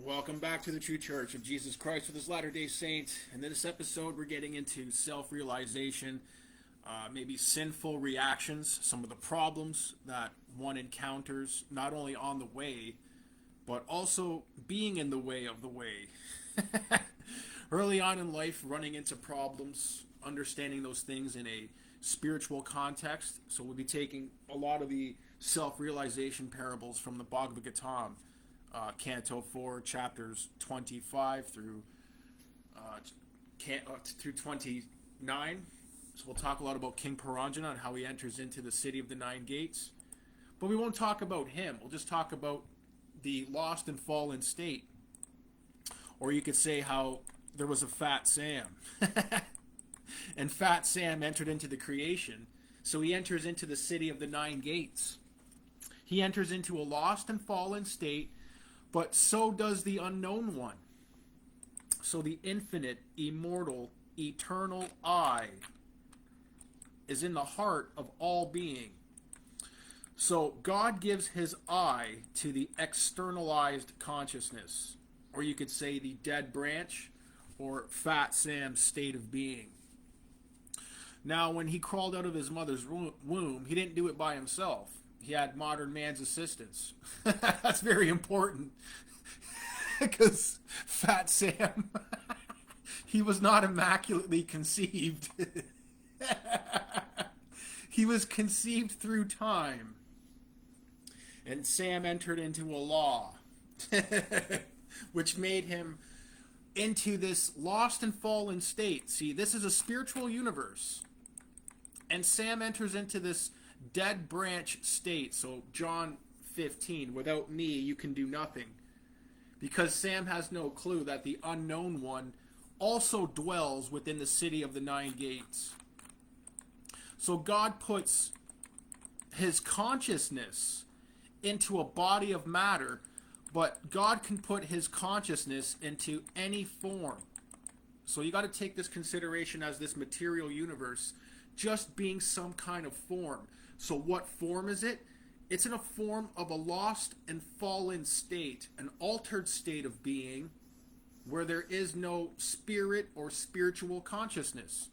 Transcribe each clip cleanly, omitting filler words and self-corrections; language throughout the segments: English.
Welcome back to the True Church of Jesus Christ with His Latter-day Saints. In this episode, we're getting into self-realization, maybe sinful reactions, some of the problems that one encounters, not only on the way, but also being in the way of the way. Early on in life, running into problems, understanding those things in a spiritual context. So we'll be taking a lot of the self-realization parables from the Bhagavad Gita. Canto 4, chapters 25 through 29. So we'll talk a lot about King Paranjana and how he enters into the city of the nine gates. But we won't talk about him. We'll just talk about the lost and fallen state. Or you could say how there was a Fat Sam. And Fat Sam entered into the creation. So he enters into the city of the nine gates. He enters into a lost and fallen state, but so does the unknown one. So the infinite, immortal, eternal I is in the heart of all being. So God gives his I to the externalized consciousness, or you could say the dead branch, or Fat Sam's state of being. Now, when he crawled out of his mother's womb, he didn't do it by himself. He had modern man's assistance. That's very important. Because Fat Sam, he was not immaculately conceived. He was conceived through time. And Sam entered into a law, which made him into this lost and fallen state. See, this is a spiritual universe. And Sam enters into this dead branch state. So John 15, without me you can do nothing. Because Sam has no clue that the unknown one also dwells within the city of the nine gates. So God puts his consciousness into a body of matter, but God can put his consciousness into any form. So you got to take this consideration as this material universe just being some kind of form. So what form is it? It's in a form of a lost and fallen state, an altered state of being where there is no spirit or spiritual consciousness.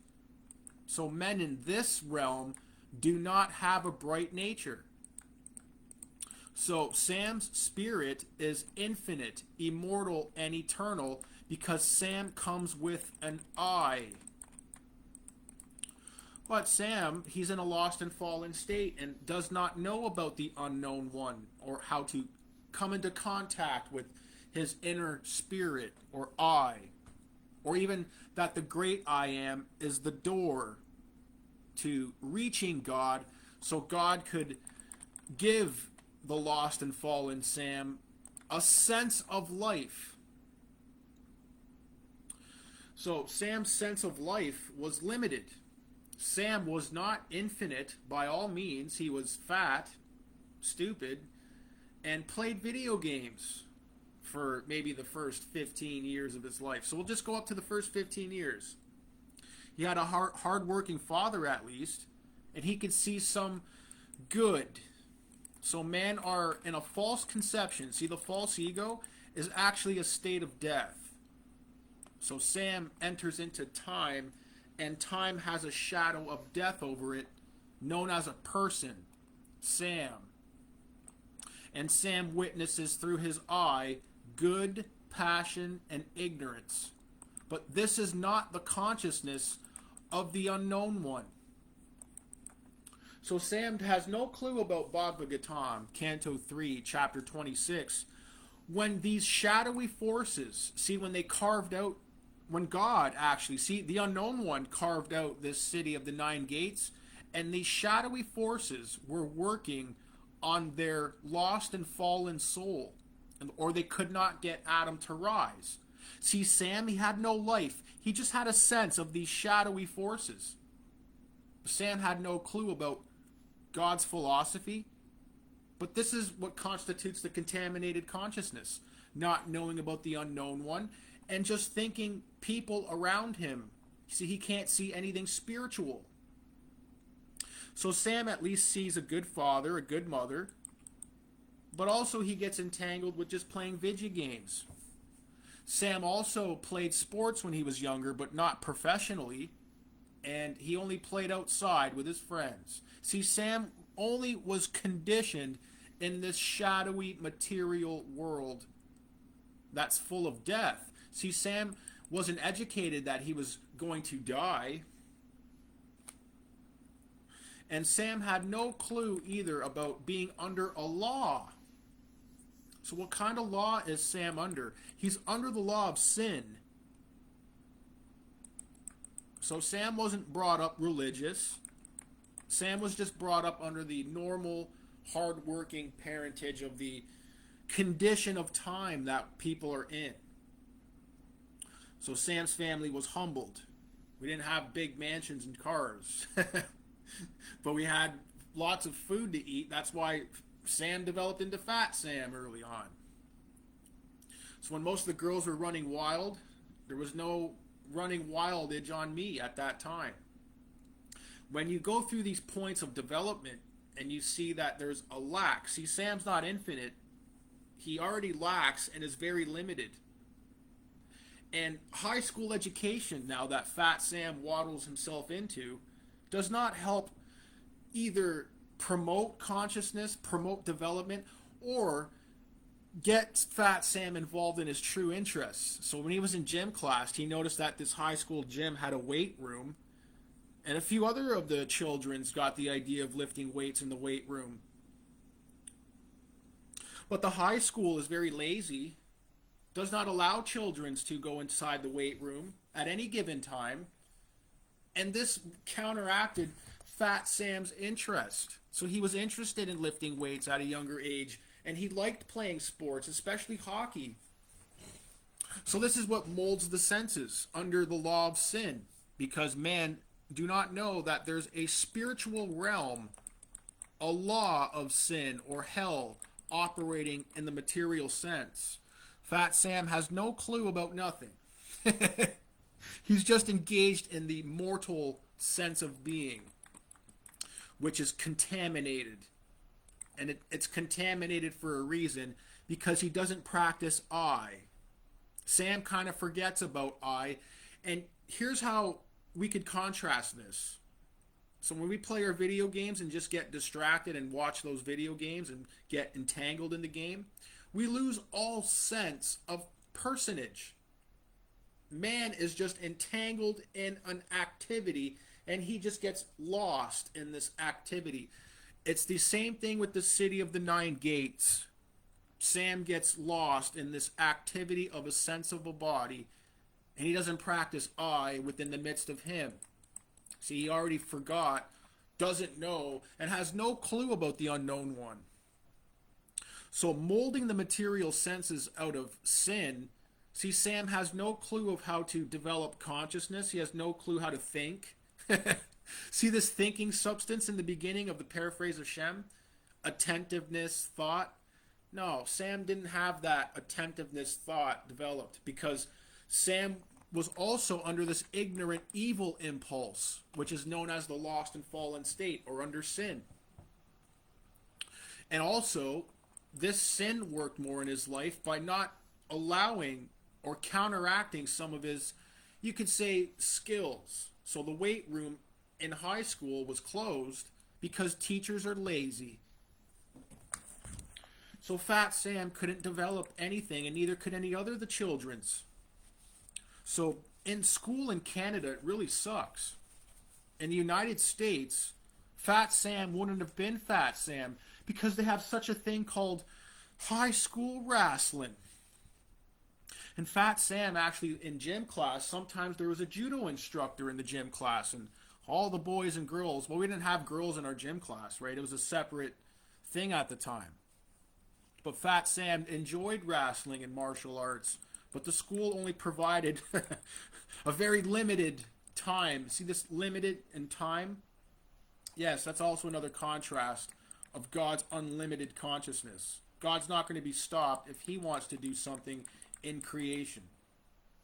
So men in this realm do not have a bright nature. So Sam's spirit is infinite, immortal, and eternal because Sam comes with an I. But Sam, he's in a lost and fallen state and does not know about the unknown one or how to come into contact with his inner spirit or I, or even that the great I am is the door to reaching God, so God could give the lost and fallen Sam a sense of life. So Sam's sense of life was limited. Sam was not infinite by all means. He was fat, stupid, and played video games for maybe the first 15 years of his life. So we'll just go up to the first 15 years. He had a hard-working father at least, and he could see some good. So men are in a false conception. See, the false ego is actually a state of death. So Sam enters into time, and time has a shadow of death over it, known as a person, Sam. And Sam witnesses through his eye good, passion, and ignorance. But this is not the consciousness of the unknown one. So Sam has no clue about Bhagavad Gita, Canto 3, Chapter 26, when these shadowy forces, see, when they carved out, when God actually, see, the unknown one carved out this city of the nine gates, and these shadowy forces were working on their lost and fallen soul, or they could not get Adam to rise. See, Sam, he had no life. He just had a sense of these shadowy forces. Sam had no clue about God's philosophy, but this is what constitutes the contaminated consciousness, not knowing about the unknown one, and just thinking people around him. See, he can't see anything spiritual. So Sam at least sees a good father, a good mother, but also he gets entangled with just playing video games. Sam also played sports when he was younger, but not professionally, and he only played outside with his friends. See, Sam only was conditioned in this shadowy material world that's full of death. See, Sam wasn't educated that he was going to die. And Sam had no clue either about being under a law. So what kind of law is Sam under? He's under the law of sin. So Sam wasn't brought up religious. Sam was just brought up under the normal, hard-working parentage of the condition of time that people are in. So Sam's family was humbled. We didn't have big mansions and cars. But we had lots of food to eat. That's why Sam developed into Fat Sam early on. So when most of the girls were running wild, there was no running wildage on me at that time. When you go through these points of development and you see that there's a lack. See, Sam's not infinite. He already lacks and is very limited. And high school education now that Fat Sam waddles himself into does not help either promote consciousness, promote development, or get Fat Sam involved in his true interests. So when he was in gym class, he noticed that this high school gym had a weight room, and a few other of the children's got the idea of lifting weights in the weight room. But the high school is very lazy, does not allow children to go inside the weight room at any given time, and this counteracted Fat Sam's interest. So he was interested in lifting weights at a younger age, and he liked playing sports, especially hockey. So this is what molds the senses under the law of sin, because men do not know that there's a spiritual realm, a law of sin or hell operating in the material sense. Fat Sam has no clue about nothing. He's just engaged in the mortal sense of being, which is contaminated. And it's contaminated for a reason, because he doesn't practice I. Sam kind of forgets about I. And here's how we could contrast this. So when we play our video games and just get distracted and watch those video games and get entangled in the game, we lose all sense of personage. Man is just entangled in an activity, and he just gets lost in this activity. It's the same thing with the city of the 9 gates. Sam gets lost in this activity of a sense of a body, and he doesn't practice I within the midst of him. See, he already forgot, doesn't know, and has no clue about the unknown one. So molding the material senses out of sin, see, Sam has no clue of how to develop consciousness. He has no clue how to think. See this thinking substance in the beginning of the paraphrase of Shem? Attentiveness, thought. No, Sam didn't have that attentiveness, thought developed, because Sam was also under this ignorant evil impulse, which is known as the lost and fallen state, or under sin. And also, this sin worked more in his life by not allowing or counteracting some of his, you could say, skills. So the weight room in high school was closed because teachers are lazy. So Fat Sam couldn't develop anything, and neither could any other of the children's. So in school in Canada, it really sucks. In the United States, Fat Sam wouldn't have been Fat Sam because they have such a thing called high school wrestling. And Fat Sam actually, in gym class, sometimes there was a judo instructor in the gym class, and all the boys and girls, well, we didn't have girls in our gym class, right? It was a separate thing at the time. But Fat Sam enjoyed wrestling and martial arts, but the school only provided a very limited time. See this limited in time? Yes, that's also another contrast of God's unlimited consciousness. God's not going to be stopped if he wants to do something in creation.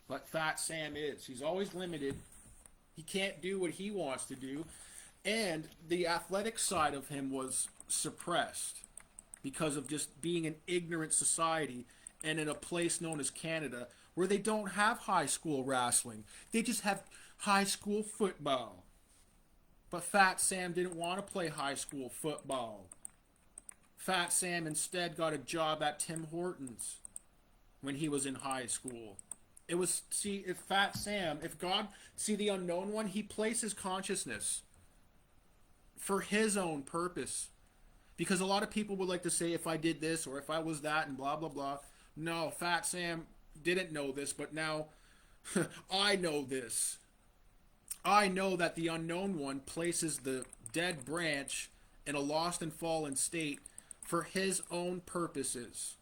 But Fat Sam is. He's always limited. He can't do what he wants to do. And the athletic side of him was suppressed because of just being an ignorant society and in a place known as Canada where they don't have high school wrestling. They just have high school football. But Fat Sam didn't want to play high school football. Fat Sam instead got a job at Tim Hortons when he was in high school. It was, see, if Fat Sam, if God, see the unknown one, he places consciousness for his own purpose. Because a lot of people would like to say, if I did this or if I was that and blah, blah, blah. No, Fat Sam didn't know this, but now I know this. I know that the unknown one places the dead branch in a lost and fallen state for his own purposes.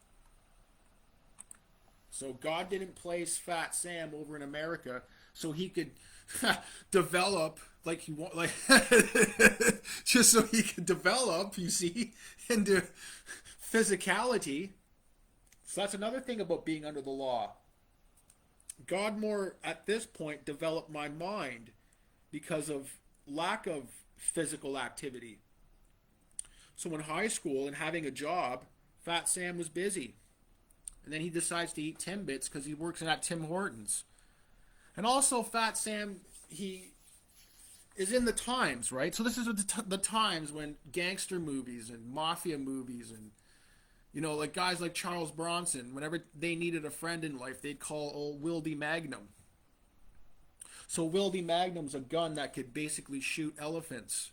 So God didn't place Fat Sam over in America so he could develop like he want, like just so he could develop, you see, into physicality. So that's another thing about being under the law. God more at this point developed my mind because of lack of physical activity. So in high school and having a job, Fat Sam was busy. And then he decides to eat Timbits because he works at Tim Hortons. And also Fat Sam, he is in the times, right? So this is the times when gangster movies and mafia movies and, you know, like guys like Charles Bronson, whenever they needed a friend in life, they'd call old Wildy Magnum. So Wildy Magnum's a gun that could basically shoot elephants.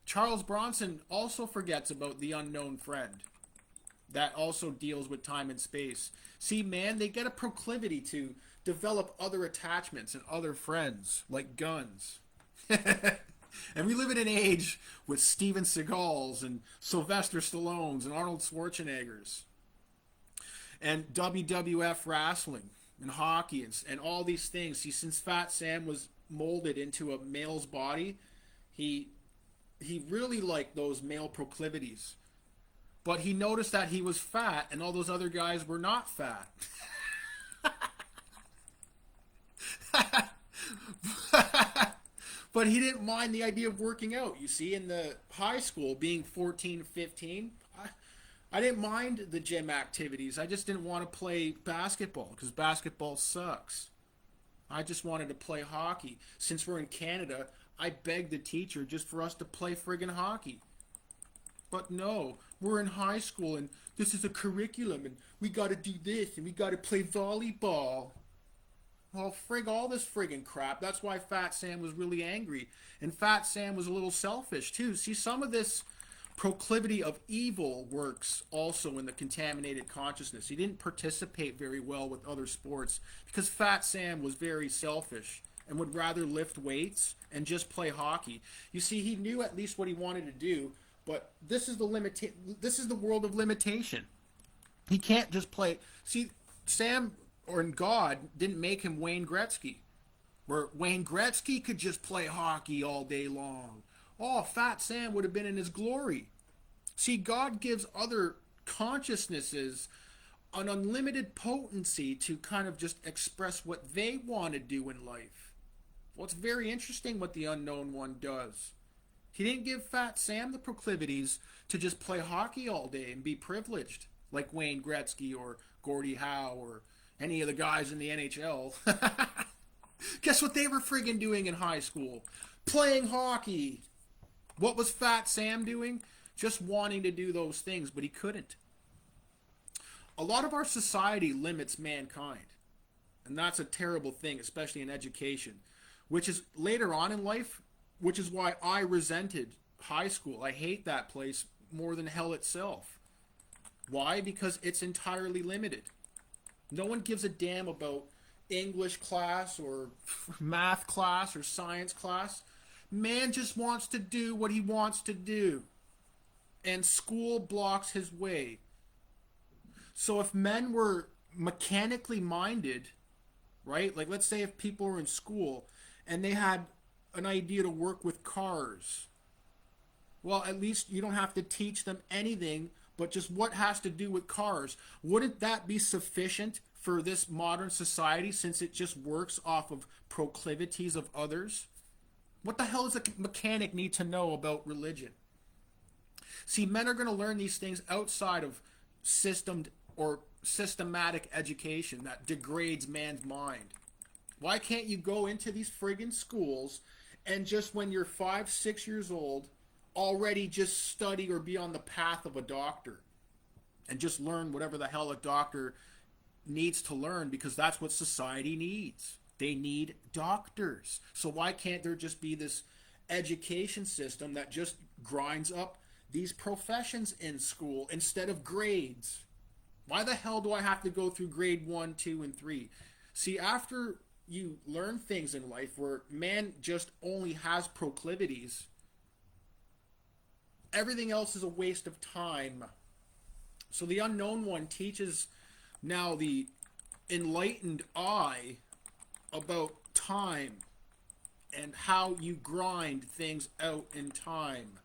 Charles Bronson also forgets about the unknown friend that also deals with time and space. See, man, they get a proclivity to develop other attachments and other friends, like guns. And we live in an age with Steven Seagals and Sylvester Stallones and Arnold Schwarzeneggers and WWF wrestling and hockey and all these things. See, since Fat Sam was molded into a male's body, he really liked those male proclivities. But he noticed that he was fat and all those other guys were not fat. But he didn't mind the idea of working out. You see, in the high school, being 14, 15, I didn't mind the gym activities. I just didn't want to play basketball because basketball sucks. I just wanted to play hockey. Since we're in Canada, I begged the teacher just for us to play friggin' hockey. But no, we're in high school and this is a curriculum and we got to do this and we got to play volleyball. Well, frig all this friggin' crap. That's why Fat Sam was really angry. And Fat Sam was a little selfish too. See, some of this proclivity of evil works also in the contaminated consciousness. He didn't participate very well with other sports because Fat Sam was very selfish and would rather lift weights and just play hockey. You see, he knew at least what he wanted to do, but this is the world of limitation. He can't just play. See, Sam or God didn't make him Wayne Gretzky, where Wayne Gretzky could just play hockey all day long. Oh, Fat Sam would have been in his glory. See, God gives other consciousnesses an unlimited potency to kind of just express what they want to do in life. Well, it's very interesting what the unknown one does. He didn't give Fat Sam the proclivities to just play hockey all day and be privileged, like Wayne Gretzky or Gordie Howe or any of the guys in the NHL. Guess what they were friggin' doing in high school? Playing hockey. What was Fat Sam doing? Just wanting to do those things, but he couldn't. A lot of our society limits mankind. And that's a terrible thing, especially in education. Which is later on in life, which is why I resented high school. I hate that place more than hell itself. Why? Because it's entirely limited. No one gives a damn about English class or math class or science class. Man just wants to do what he wants to do. And school blocks his way. So if men were mechanically minded, right? Like let's say if people were in school and they had an idea to work with cars. Well, at least you don't have to teach them anything but just what has to do with cars. Wouldn't that be sufficient for this modern society since it just works off of proclivities of others? What the hell does a mechanic need to know about religion? See, men are going to learn these things outside of systemed or systematic education that degrades man's mind? Why can't you go into these friggin' schools and just when you're 5, 6 years old, already just study or be on the path of a doctor and just learn whatever the hell a doctor needs to learn, because that's what society needs. They need doctors. So why can't there just be this education system that just grinds up these professions in school instead of grades? Why the hell do I have to go through grade 1, 2, and 3? See, after you learn things in life where man just only has proclivities, everything else is a waste of time. So the unknown one teaches now the enlightened I about time and how you grind things out in time.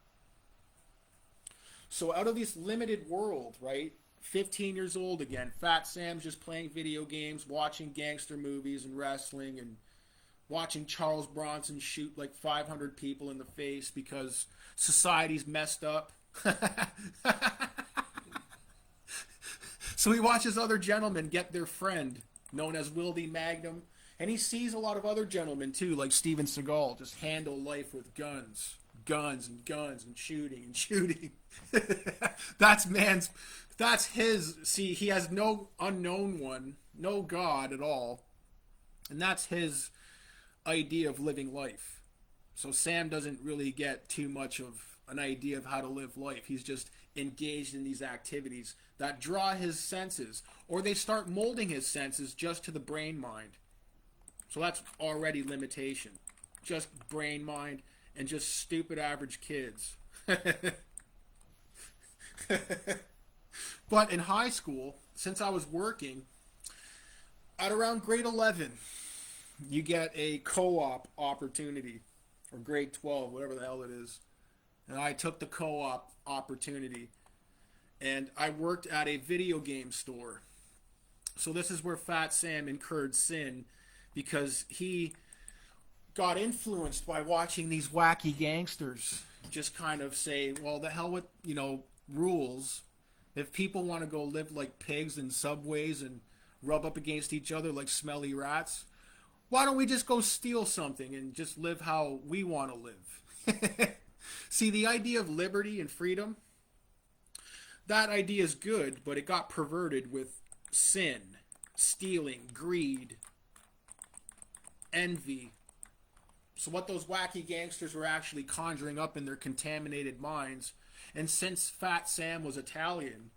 So out of this limited world, right? 15 years old again, Fat Sam's just playing video games, watching gangster movies and wrestling, and watching Charles Bronson shoot like 500 people in the face because society's messed up. So he watches other gentlemen get their friend, known as Wildy Magnum, and he sees a lot of other gentlemen too, like Steven Seagal, just handle life with guns and shooting. That's his. See, he has no unknown one, no God at all, and that's his idea of living life. So Sam doesn't really get too much of an idea of how to live life. He's just engaged in these activities that draw his senses, or they start molding his senses just to the brain mind. So that's already limitation. Just brain mind and just stupid average kids. But in high school, since I was working, at around grade 11, you get a co-op opportunity, or grade 12, whatever the hell it is. And I took the co-op opportunity, and I worked at a video game store. So this is where Fat Sam incurred sin, because he got influenced by watching these wacky gangsters just kind of say, well, the hell with, rules. If people want to go live like pigs in subways and rub up against each other like smelly rats, why don't we just go steal something and just live how we want to live? See, the idea of liberty and freedom, that idea is good, but it got perverted with sin, stealing, greed, envy. So what those wacky gangsters were actually conjuring up in their contaminated minds, and since Fat Sam was Italian,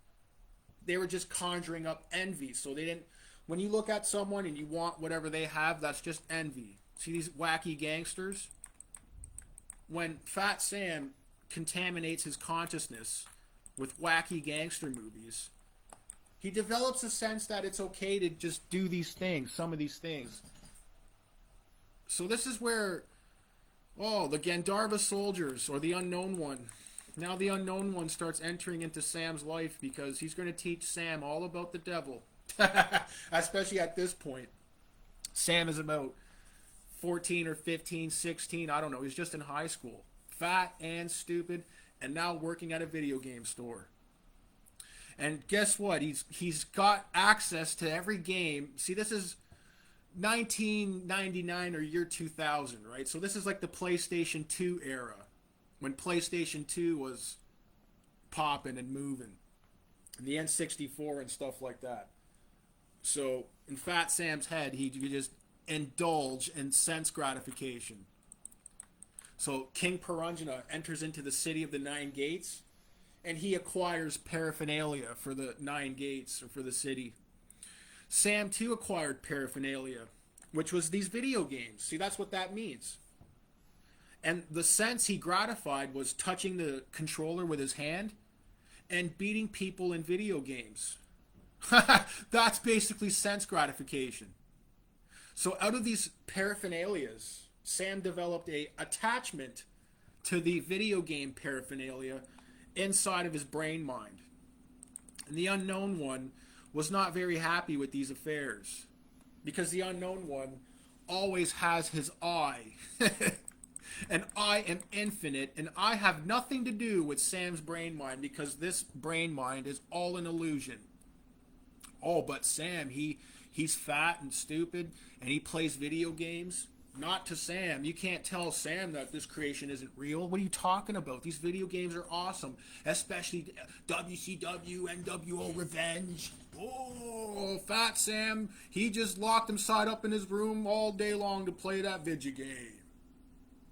they were just conjuring up envy. So they didn't, when you look at someone and you want whatever they have, that's just envy. See these wacky gangsters? When Fat Sam contaminates his consciousness with wacky gangster movies, he develops a sense that it's okay to just do these things, some of these things. So this is where, the Gandharva soldiers, or the unknown one. Now the unknown one starts entering into Sam's life because he's going to teach Sam all about the devil. Especially at this point. Sam is about 14 or 15, 16, I don't know. He's just in high school. Fat and stupid, and now working at a video game store. And guess what? He's got access to every game. See, this is 1999 or year 2000, right? So this is like the PlayStation 2 era, when PlayStation 2 was popping and moving, and the N64 and stuff like that. So in Fat Sam's head, he could just indulge in sense gratification. So King Paranjana enters into the city of the 9 gates, and he acquires paraphernalia for the 9 gates, or for the city. Sam too acquired paraphernalia, which was these video games. See, that's what that means. And the sense he gratified was touching the controller with his hand and beating people in video games. That's basically sense gratification. So out of these paraphernalias, Sam developed a attachment to the video game paraphernalia inside of his brain mind. And the unknown one was not very happy with these affairs, because the unknown one always has his I. And I am infinite, and I have nothing to do with Sam's brain mind, because this brain mind is all an illusion. Oh, but Sam, he's fat and stupid, and he plays video games. Not to Sam. You can't tell Sam that this creation isn't real. What are you talking about? These video games are awesome, especially WCW, NWO Revenge. Oh, Fat Sam, he just locked himself up in his room all day long to play that video game.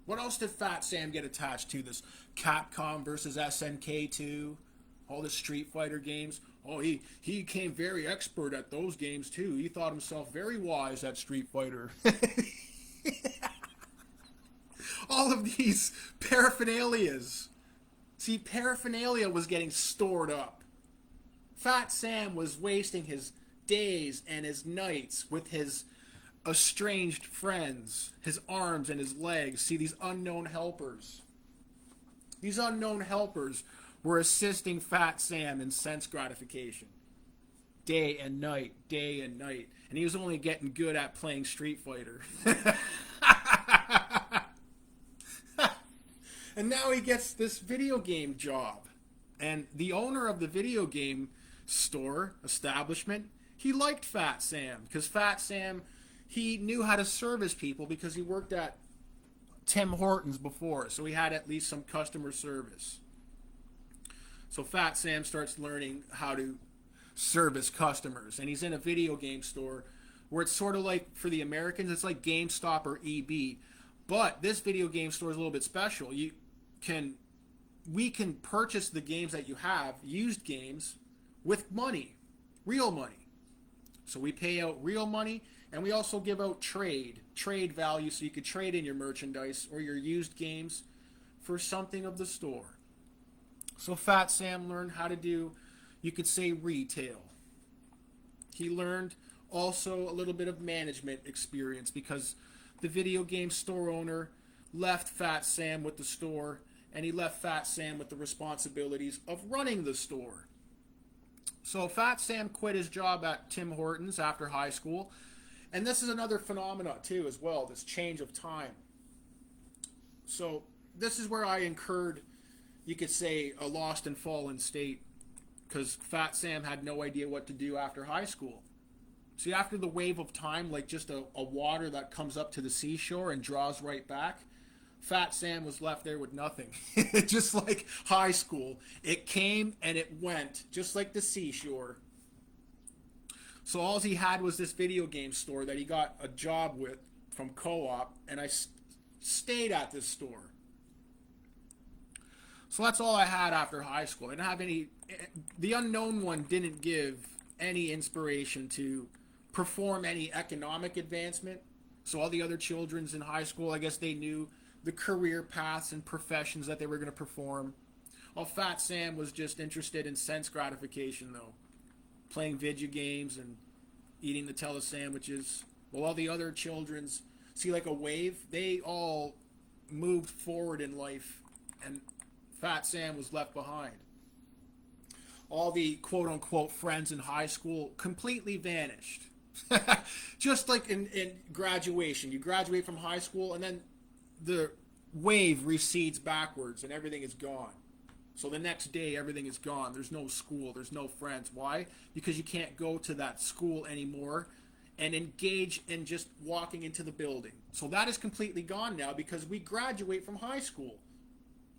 What else did Fat Sam get attached to? This Capcom versus SNK 2, all the Street Fighter games. Oh, he became very expert at those games too. He thought himself very wise at Street Fighter. All of these paraphernalias. See, paraphernalia was getting stored up. Fat Sam was wasting his days and his nights with his estranged friends, his arms and his legs. See, these unknown helpers. These unknown helpers were assisting Fat Sam in sense gratification. Day and night, day and night. And he was only getting good at playing Street Fighter. And now he gets this video game job. And the owner of the video game store, establishment, he liked Fat Sam. Because Fat Sam, he knew how to service people because he worked at Tim Hortons before. So he had at least some customer service. So Fat Sam starts learning how to service customers. And he's in a video game store where it's sort of like, for the Americans, it's like GameStop or EB. But this video game store is a little bit special. We can purchase the games that you have, used games, with money, real money. So we pay out real money, and we also give out trade value, so you could trade in your merchandise or your used games for something of the store. So Fat Sam learned how to do, you could say, retail. He learned also a little bit of management experience because the video game store owner left Fat Sam with the store, and he left Fat Sam with the responsibilities of running the store. So Fat Sam quit his job at Tim Hortons after high school, and this is another phenomenon too as well, this change of time. So this is where I incurred, you could say, a lost and fallen state, because Fat Sam had no idea what to do after high school. See, after the wave of time, like just a water that comes up to the seashore and draws right back, Fat Sam was left there with nothing. Just like high school. It came and it went, just like the seashore. So all he had was this video game store that he got a job with from Co-op, and I stayed at this store. So that's all I had after high school. I didn't have any... The unknown one didn't give any inspiration to perform any economic advancement. So all the other children's in high school, I guess they knew the career paths and professions that they were going to perform. Well, Fat Sam was just interested in sense gratification, though. Playing video games and eating the Nutella sandwiches. Well, all the other children's, see, like a wave, they all moved forward in life, and Fat Sam was left behind. All the quote-unquote friends in high school completely vanished. Just like in graduation. You graduate from high school, and then the wave recedes backwards, and everything is gone. So the next day, everything is gone. There's no school. There's no friends. Why? Because you can't go to that school anymore and engage in just walking into the building. So that is completely gone now because we graduate from high school.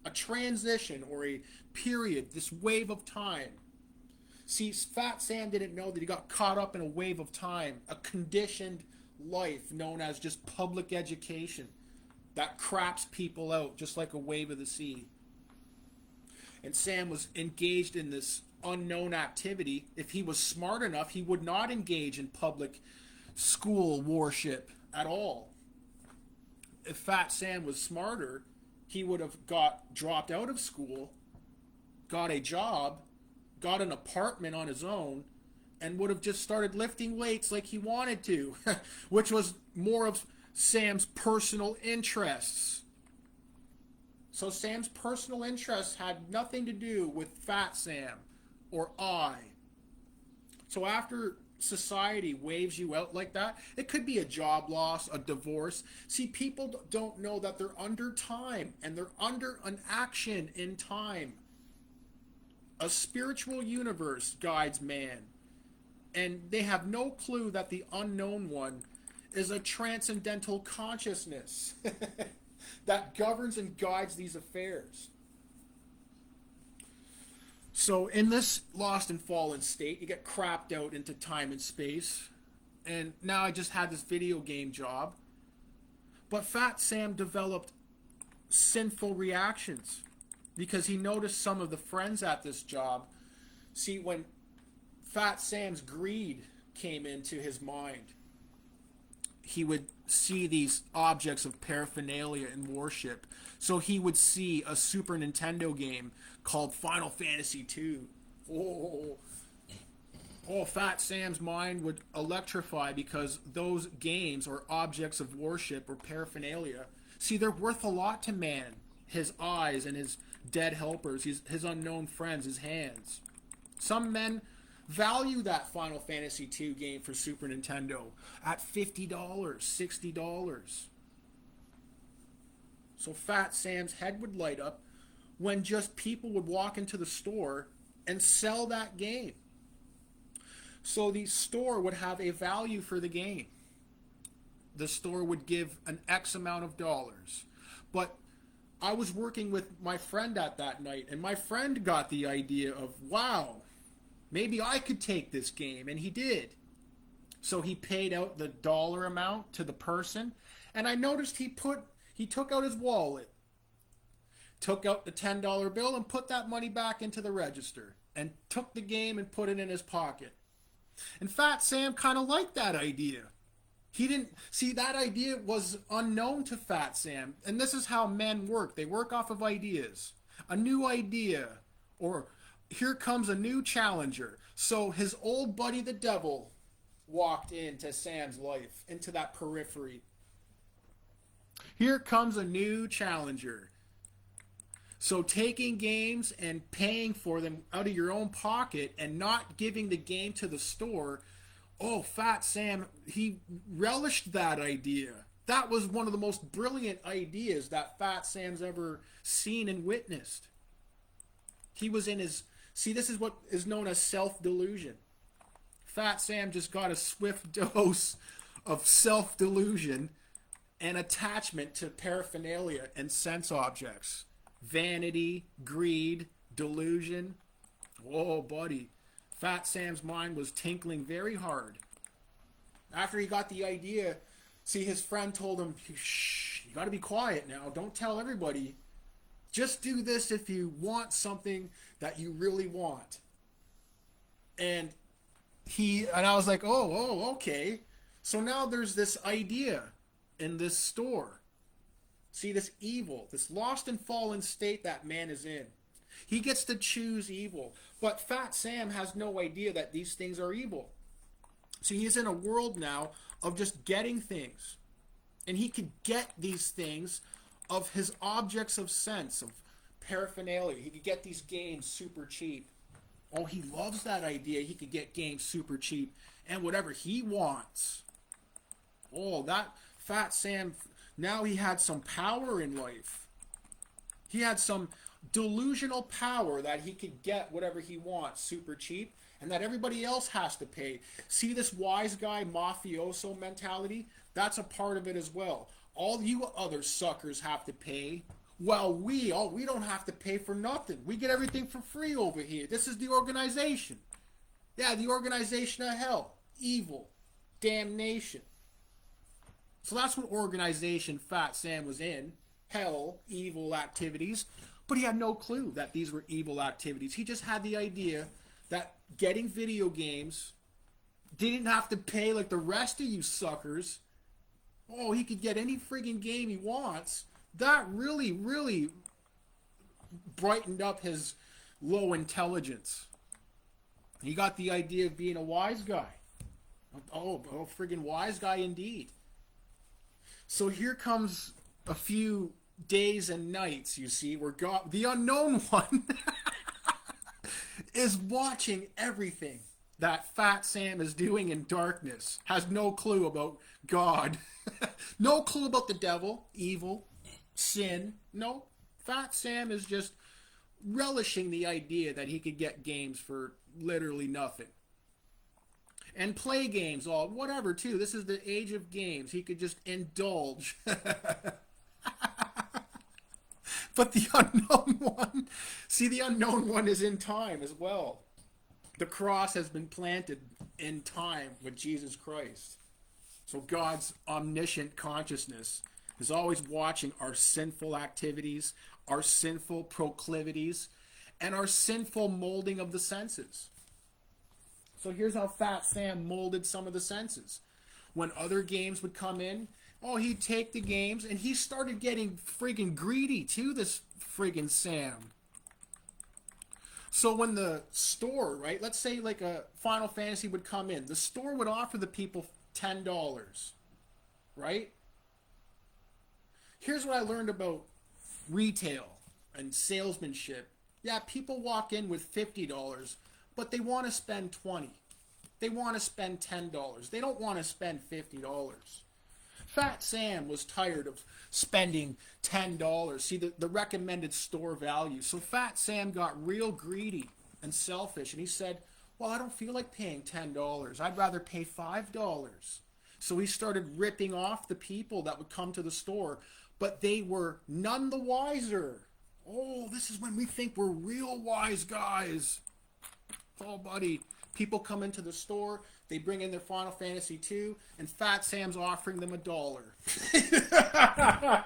A transition or a period, this wave of time. See, Fat Sam didn't know that he got caught up in a wave of time, a conditioned life known as just public education that craps people out just like a wave of the sea. And Sam was engaged in this unknown activity. If he was smart enough, he would not engage in public school worship at all. If Fat Sam was smarter, he would have dropped out of school, got a job, got an apartment on his own, and would have just started lifting weights like he wanted to, which was more of Sam's personal interests. So Sam's personal interests had nothing to do with Fat Sam or I. So after society waves you out like that, it could be a job loss, a divorce. See, people don't know that they're under time, and they're under an action in time. A spiritual universe guides man, And they have no clue that the unknown one is a transcendental consciousness that governs and guides these affairs. So in this lost and fallen state, you get crapped out into time and space. And now I just had this video game job. But Fat Sam developed sinful reactions because he noticed some of the friends at this job. See, when Fat Sam's greed came into his mind, he would see these objects of paraphernalia and worship. So he would see a Super Nintendo game called Final Fantasy II. Fat Sam's mind would electrify because those games or objects of worship or paraphernalia, see, they're worth a lot to man. His eyes and his dead helpers, his unknown friends, his hands. Some men value that Final Fantasy II game for Super Nintendo at $50, $60. So Fat Sam's head would light up when just people would walk into the store and sell that game. So the store would have a value for the game. The store would give an X amount of dollars. But I was working with my friend at that night, and my friend got the idea of, wow, maybe I could take this game, and he did. So he paid out the dollar amount to the person, and I noticed he took out his wallet, took out the $10 bill and put that money back into the register, and took the game and put it in his pocket. And Fat Sam kind of liked that idea. He didn't see, that idea was unknown to Fat Sam. And this is how men work. They work off of ideas. A new idea, or here comes a new challenger. So his old buddy the devil walked into Sam's life, into that periphery. Here comes a new challenger. So taking games and paying for them out of your own pocket and not giving the game to the store, Fat Sam, he relished that idea. That was one of the most brilliant ideas that Fat Sam's ever seen and witnessed. He was in his... See, this is what is known as self-delusion. Fat Sam just got a swift dose of self-delusion and attachment to paraphernalia and sense objects. Vanity, greed, delusion. Oh, buddy. Fat Sam's mind was tinkling very hard. After he got the idea, see, his friend told him, shh, you got to be quiet now. Don't tell everybody. Just do this if you want something that you really want. And I was like, okay. So now there's this idea in this store. See, this evil, this lost and fallen state that man is in. He gets to choose evil. But Fat Sam has no idea that these things are evil. So he's in a world now of just getting things. And he could get these things of his objects of sense, of paraphernalia. He could get these games super cheap. Oh, he loves that idea. He could get games super cheap and whatever he wants. Oh, that Fat Sam... Now he had some power in life. He had some delusional power that he could get whatever he wants super cheap and that everybody else has to pay. See this wise guy mafioso mentality? That's a part of it as well. All you other suckers have to pay. Well, we don't have to pay for nothing. We get everything for free over here. This is the organization. Yeah, the organization of hell. Evil. Damnation. So that's what organization Fat Sam was in. Hell, evil activities. But he had no clue that these were evil activities. He just had the idea that getting video games didn't have to pay like the rest of you suckers. Oh, he could get any friggin' game he wants. That really, really brightened up his low intelligence. He got the idea of being a wise guy. Oh, friggin' wise guy indeed. So here comes a few days and nights, you see, where God, the unknown one, is watching everything that Fat Sam is doing in darkness. Has no clue about God. No clue about the devil, evil, sin. No, Fat Sam is just relishing the idea that he could get games for literally nothing. and play games, all whatever too. This is the age of games. He could just indulge. But the unknown one, see, the unknown one is in time as well. The cross has been planted in time with Jesus Christ. So God's omniscient consciousness is always watching our sinful activities, our sinful proclivities, and our sinful molding of the senses. So here's how Fat Sam molded some of the senses. When other games would come in, he'd take the games, and he started getting friggin' greedy too, this friggin' Sam. So when the store, right, let's say like a Final Fantasy would come in, the store would offer the people $10, right? Here's what I learned about retail and salesmanship. Yeah, people walk in with $50, but they want to spend $20. They want to spend $10. They don't want to spend $50. Fat Sam was tired of spending $10. See, the recommended store value. So Fat Sam got real greedy and selfish, and he said, well, I don't feel like paying $10. I'd rather pay $5. So he started ripping off the people that would come to the store, but they were none the wiser. Oh, this is when we think we're real wise guys. Oh, buddy. People come into the store, they bring in their Final Fantasy 2, and Fat Sam's offering them $1.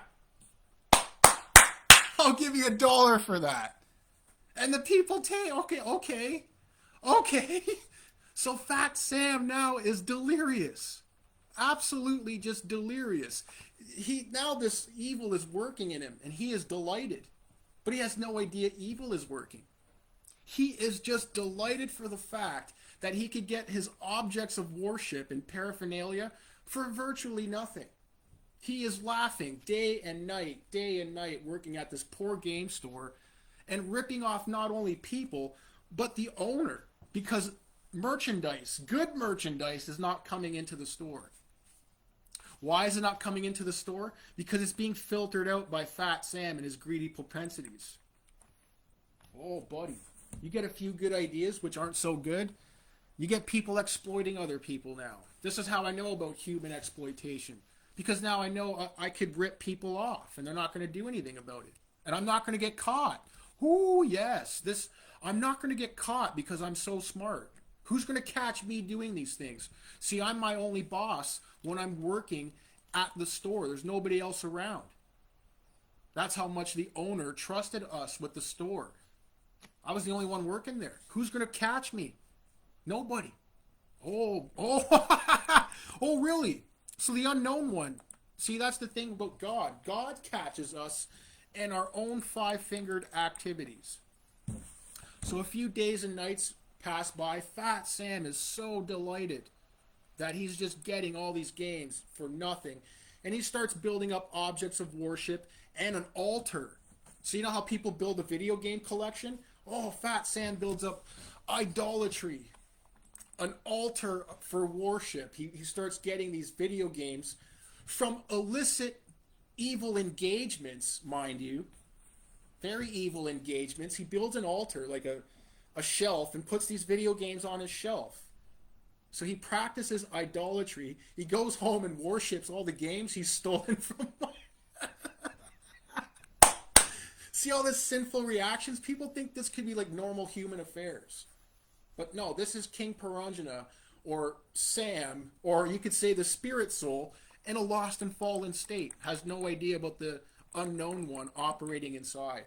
I'll give you $1 for that. And the people take, okay. So Fat Sam now is delirious. Absolutely just delirious. Now this evil is working in him, and he is delighted. But he has no idea evil is working. He is just delighted for the fact that he could get his objects of worship and paraphernalia for virtually nothing. He is laughing day and night, working at this poor game store and ripping off not only people, but the owner. Because merchandise, good merchandise, is not coming into the store. Why is it not coming into the store? Because it's being filtered out by Fat Sam and his greedy propensities. Oh, buddy. You get a few good ideas which aren't so good. You get people exploiting other people now. This is how I know about human exploitation. Because now I know I could rip people off and they're not going to do anything about it. And I'm not going to get caught. Ooh, yes. I'm not going to get caught because I'm so smart. Who's going to catch me doing these things? See, I'm my only boss when I'm working at the store. There's nobody else around. That's how much the owner trusted us with the store. I was the only one working there. Who's going to catch me? Nobody. Oh, really? So the unknown one. See, that's the thing about God. God catches us in our own five-fingered activities. So a few days and nights pass by. Fat Sam is so delighted that he's just getting all these games for nothing. And he starts building up objects of worship and an altar. So you know how people build a video game collection? Oh, Fat Sam builds up idolatry, an altar for worship. He starts getting these video games from illicit, evil engagements, mind you. Very evil engagements. He builds an altar, like a shelf, and puts these video games on his shelf. So he practices idolatry. He goes home and worships all the games he's stolen from See all this sinful reactions? People think this could be like normal human affairs. But no, this is King Piranjana, or Sam, or you could say the spirit soul, in a lost and fallen state. Has no idea about the unknown one operating inside.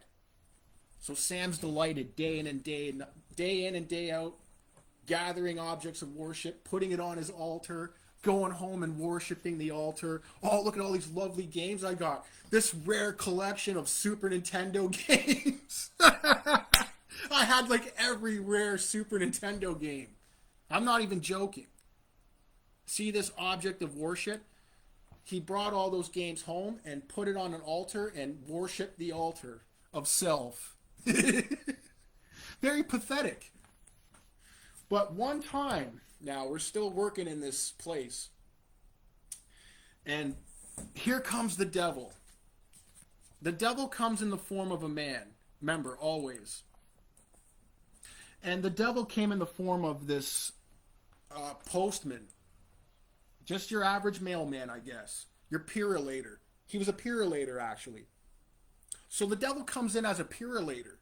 So Sam's delighted day in and day out, gathering objects of worship, putting it on his altar, going home and worshiping the altar. Oh, look at all these lovely games I got. This rare collection of Super Nintendo games. I had like every rare Super Nintendo game. I'm not even joking. See this object of worship? He brought all those games home and put it on an altar and worshiped the altar of self. Very pathetic. But one time, now we're still working in this place, and here comes the devil. The devil comes in the form of a man. Remember, always. And the devil came in the form of this postman. Just your average mailman, I guess. Your purelator. He was a purelator, actually. So the devil comes in as a purelator.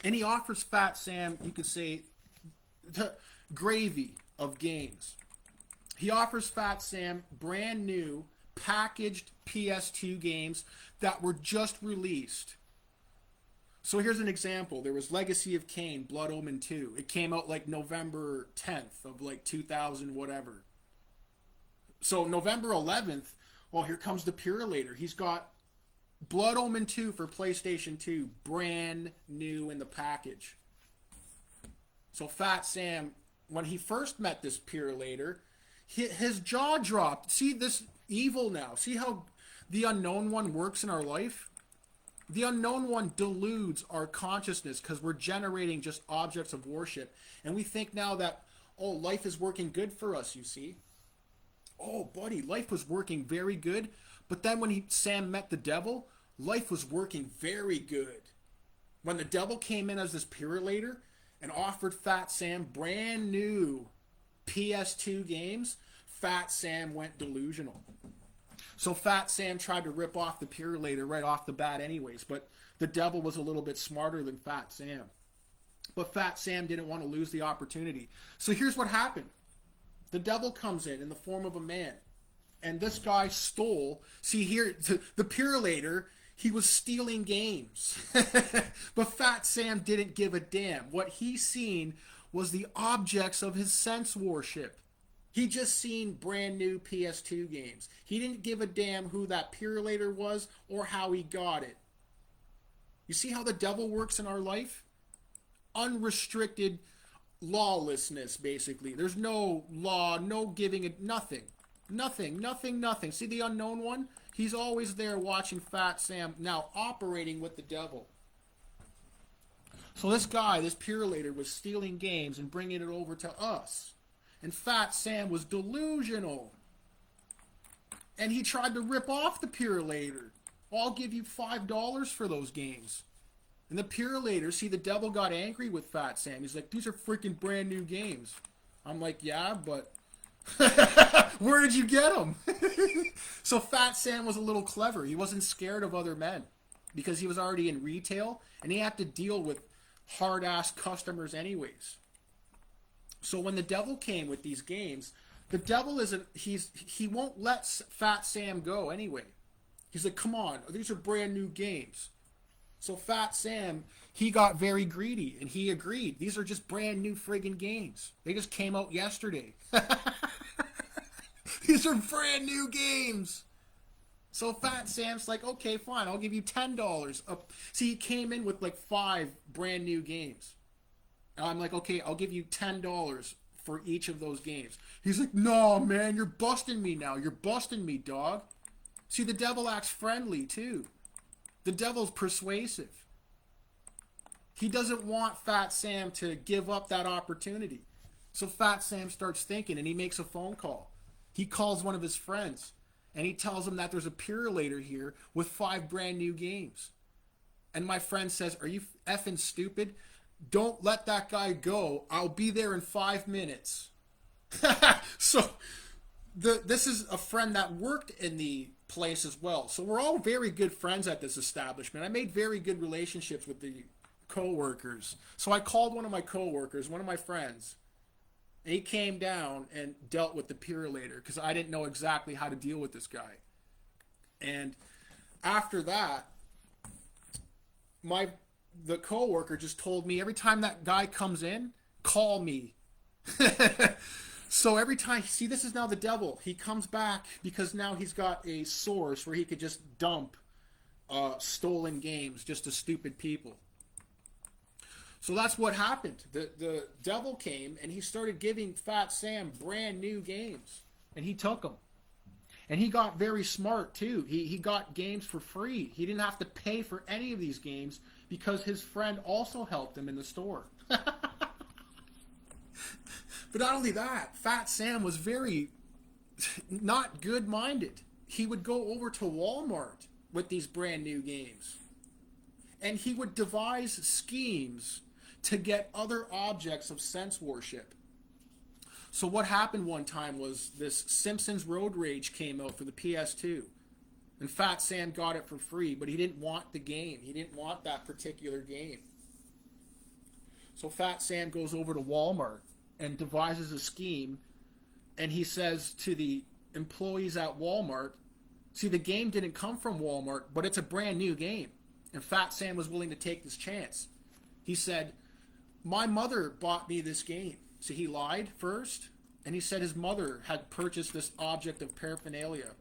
And he offers Fat Sam, you could say, the gravy of games. He offers Fat Sam brand new, packaged PS2 games that were just released. So here's an example. There was Legacy of Kain, Blood Omen 2. It came out like November 10th of like 2000 whatever. So November 11th, well, here comes the Purelator. He's got Blood Omen 2 for PlayStation 2, brand new in the package. So Fat Sam, when he first met this Purelator, his jaw dropped. See this evil now. See how the Unknown One works in our life? The Unknown One deludes our consciousness because we're generating just objects of worship. And we think now that, oh, life is working good for us, you see. Oh, buddy, life was working very good. But then when Sam met the devil, life was working very good. When the devil came in as this Purelator and offered Fat Sam brand new PS2 games, Fat Sam went delusional. So Fat Sam tried to rip off the Purelator right off the bat anyways, but the devil was a little bit smarter than Fat Sam. But Fat Sam didn't want to lose the opportunity. So here's what happened. The devil comes in the form of a man. And this guy stole, see here, the Purelator, he was stealing games. But Fat Sam didn't give a damn. What he seen was the objects of his sense worship. He just seen brand new PS2 games. He didn't give a damn who that Purelator was or how he got it. You see how the devil works in our life? Unrestricted lawlessness, basically. There's no law, no giving it, nothing. Nothing. See the Unknown One? He's always there watching Fat Sam, now operating with the devil. So this guy, this Purelator, was stealing games and bringing it over to us. And Fat Sam was delusional. And he tried to rip off the Purelator. Well, I'll give you $5 for those games. And the Purelator, see, the devil got angry with Fat Sam. He's like, these are freaking brand new games. I'm like, yeah, but where did you get them? So Fat Sam was a little clever. He wasn't scared of other men because he was already in retail and he had to deal with hard-ass customers anyways. So when the devil came with these games, the devil he won't let Fat Sam go anyway. He's like, come on, these are brand new games. So Fat Sam, he got very greedy and he agreed. These are just brand new friggin' games. They just came out yesterday. These are brand new games. So Fat Sam's like, okay, fine, I'll give you $10. See, he came in with like 5 brand new games. And I'm like, okay, I'll give you $10 for each of those games. He's like, no, man, you're busting me now. You're busting me, dog. See, the devil acts friendly, too. The devil's persuasive. He doesn't want Fat Sam to give up that opportunity. So Fat Sam starts thinking, and he makes a phone call. He calls one of his friends, and he tells him that there's a Purelator here with 5 brand new games. And my friend says, are you effing stupid? Don't let that guy go. I'll be there in 5 minutes. So this is a friend that worked in the place as well. So we're all very good friends at this establishment. I made very good relationships with the co-workers. So I called one of my co-workers, one of my friends, and he came down and dealt with the Purelator because I didn't know exactly how to deal with this guy. And after that, the co-worker just told me, every time that guy comes in, call me. So every time, see, this is now the devil. He comes back because now he's got a source where he could just dump stolen games just to stupid people. So that's what happened. The devil came and he started giving Fat Sam brand new games. And he took them. And he got very smart too. He got games for free. He didn't have to pay for any of these games because his friend also helped him in the store. But not only that, Fat Sam was very not good-minded. He would go over to Walmart with these brand new games. And he would devise schemes to get other objects of sense worship. So what happened one time was this Simpsons Road Rage came out for the PS2. And Fat Sam got it for free, but he didn't want the game. He didn't want that particular game. So Fat Sam goes over to Walmart and devises a scheme, and he says to the employees at Walmart, see, the game didn't come from Walmart, but it's a brand new game. And Fat Sam was willing to take this chance. He said, my mother bought me this game. So he lied first, and he said his mother had purchased this object of paraphernalia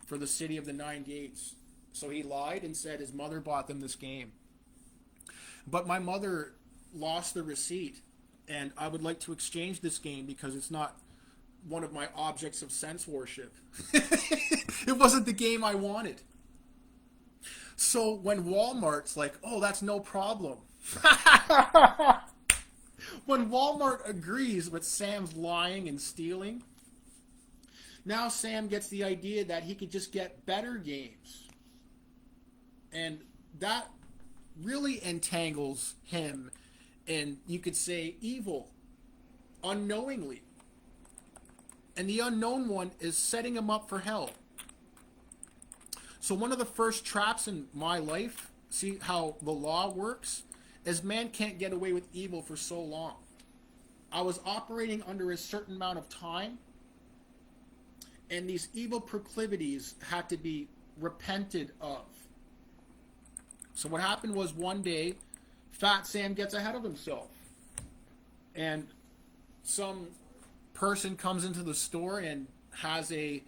for the City of the Nine Gates. So he lied and said his mother bought them this game. But my mother lost the receipt, and I would like to exchange this game because it's not one of my objects of sense worship. It wasn't the game I wanted. So when Walmart's like, oh, that's no problem. When Walmart agrees with Sam's lying and stealing, now Sam gets the idea that he could just get better games. And that really entangles him in, you could say, evil, unknowingly. And the unknown one is setting him up for hell. So one of the first traps in my life, see how the law works, is man can't get away with evil for so long. I was operating under a certain amount of time, and these evil proclivities had to be repented of. So what happened was one day, Fat Sam gets ahead of himself. And some person comes into the store and has a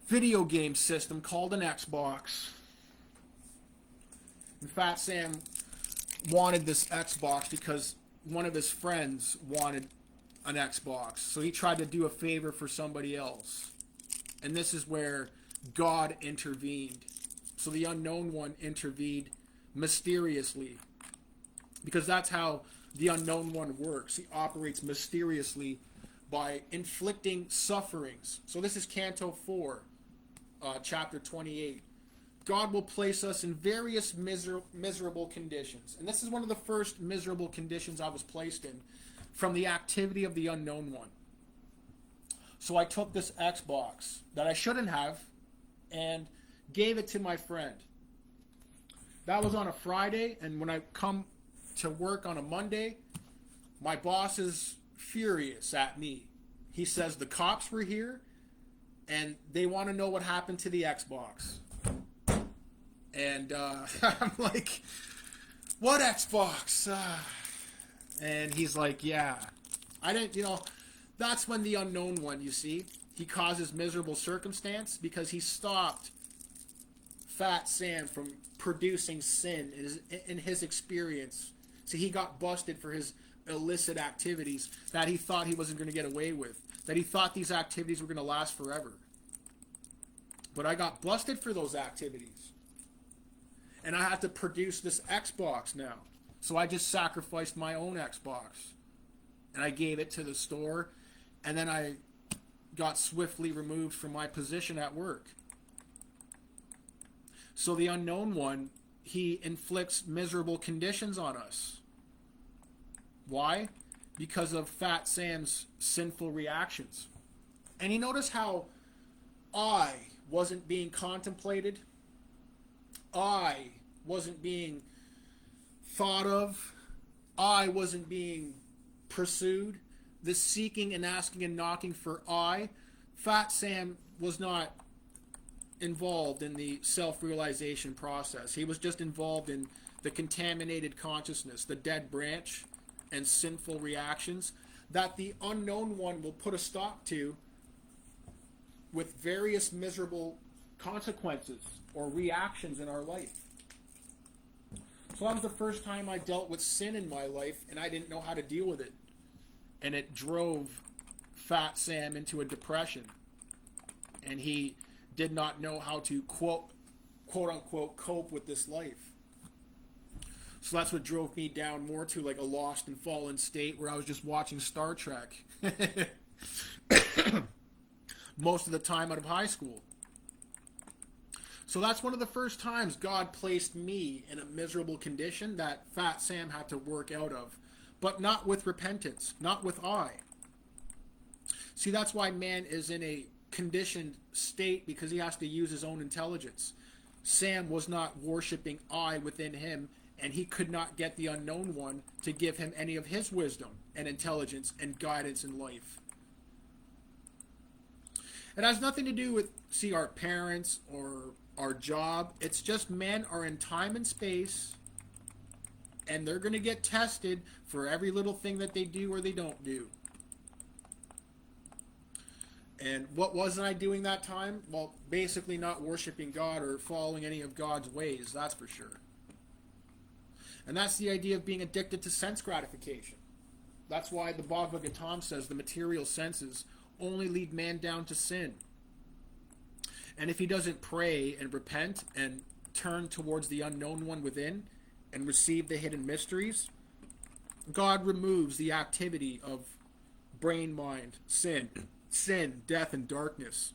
video game system called an Xbox. And Fat Sam wanted this Xbox because one of his friends wanted an Xbox. So he tried to do a favor for somebody else. And this is where God intervened. So the unknown one intervened mysteriously. Because that's how the unknown one works. He operates mysteriously by inflicting sufferings. So this is Canto 4, chapter 28. God will place us in various miserable conditions. And this is one of the first miserable conditions I was placed in from the activity of the unknown one. So I took this Xbox that I shouldn't have and gave it to my friend. That was on a Friday, and when I come to work on a Monday, my boss is furious at me. He says the cops were here and they want to know what happened to the Xbox. And I'm like, what Xbox? And he's like, yeah. I didn't, that's when the unknown one, you see, he causes miserable circumstance because he stopped Fat Sam from producing sin in his experience. See, he got busted for his illicit activities that he thought he wasn't going to get away with, that he thought these activities were going to last forever. But I got busted for those activities. And I had to produce this Xbox now. So I just sacrificed my own Xbox. And I gave it to the store. And then I got swiftly removed from my position at work. So the unknown one, he inflicts miserable conditions on us. Why? Because of Fat Sam's sinful reactions. And you notice how I wasn't being contemplated. I wasn't being thought of. I wasn't being pursued. The seeking and asking and knocking for Fat Sam was not involved in the self-realization process. He was just involved in the contaminated consciousness, the dead branch, and sinful reactions that the unknown one will put a stop to with various miserable consequences or reactions in our life. So that was the first time I dealt with sin in my life, and I didn't know how to deal with it. And it drove Fat Sam into a depression. And he did not know how to quote unquote cope with this life. So that's what drove me down more to like a lost and fallen state where I was just watching Star Trek most of the time out of high school. So that's one of the first times God placed me in a miserable condition that Fat Sam had to work out of. But not with repentance, not with See, that's why man is in a conditioned state, because he has to use his own intelligence. Sam was not worshiping I within him, and he could not get the unknown one to give him any of his wisdom and intelligence and guidance in life. It has nothing to do with, see, our parents or our job. It's just men are in time and space, and they're going to get tested for every little thing that they do or they don't do. And what wasn't I doing that time? Well, basically not worshiping God or following any of God's ways, that's for sure. And that's the idea of being addicted to sense gratification. That's why the Bhagavad Gita says the material senses only lead man down to sin. And if he doesn't pray and repent and turn towards the unknown one within and receive the hidden mysteries, God removes the activity of brain, mind, sin, death, and darkness.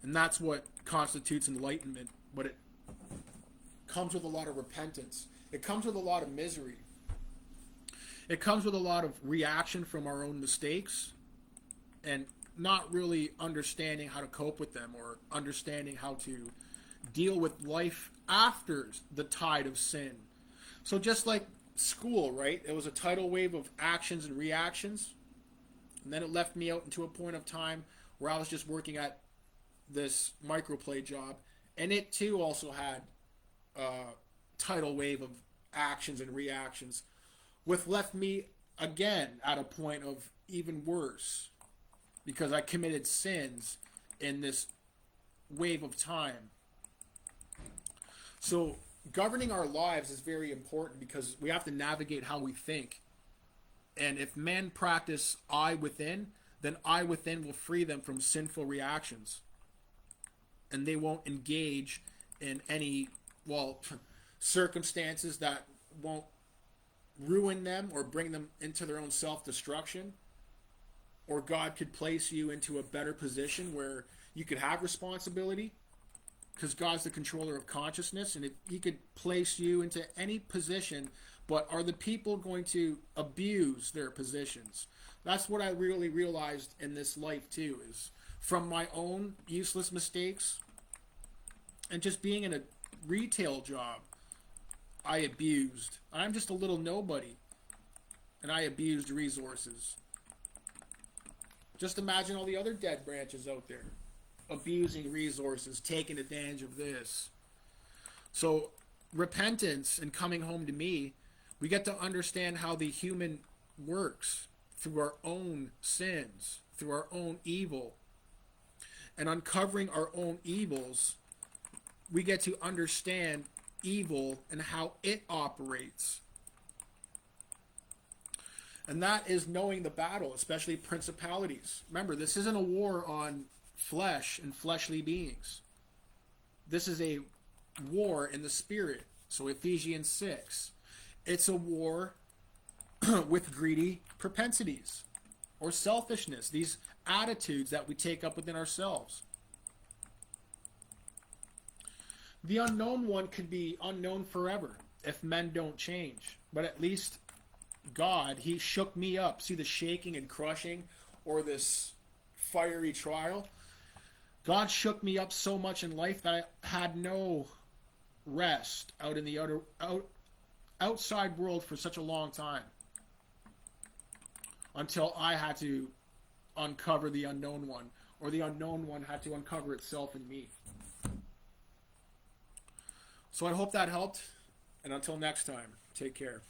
And that's what constitutes enlightenment. But it comes with a lot of repentance. It comes with a lot of misery. It comes with a lot of reaction from our own mistakes and not really understanding how to cope with them or understanding how to deal with life after the tide of sin. So just like school, right? It was a tidal wave of actions and reactions. And then it left me out into a point of time where I was just working at this microplay job. And it too also had a tidal wave of actions and reactions, which left me again at a point of even worse, because I committed sins in this wave of time. So governing our lives is very important, because we have to navigate how we think. And if men practice I within, then I within will free them from sinful reactions. And they won't engage in any, well, circumstances that won't ruin them or bring them into their own self-destruction. Or God could place you into a better position where you could have responsibility, because God's the controller of consciousness, and He could place you into any position. But are the people going to abuse their positions? That's what I really realized in this life too, is from my own useless mistakes and just being in a retail job, I abused. I'm just a little nobody, and I abused resources. Just imagine all the other dead branches out there abusing resources, taking advantage of this. So repentance and coming home to me, we get to understand how the human works through our own sins, through our own evil. And uncovering our own evils, we get to understand evil and how it operates. And that is knowing the battle, especially principalities. Remember, this isn't a war on flesh and fleshly beings. This is a war in the spirit. So Ephesians 6. It's a war with greedy propensities or selfishness, these attitudes that we take up within ourselves. The unknown one could be unknown forever if men don't change. But at least God, He shook me up. See the shaking and crushing, or this fiery trial? God shook me up so much in life that I had no rest out in the outside world for such a long time, until I had to uncover the unknown one, or the unknown one had to uncover itself in me. So I hope that helped, and until next time, take care.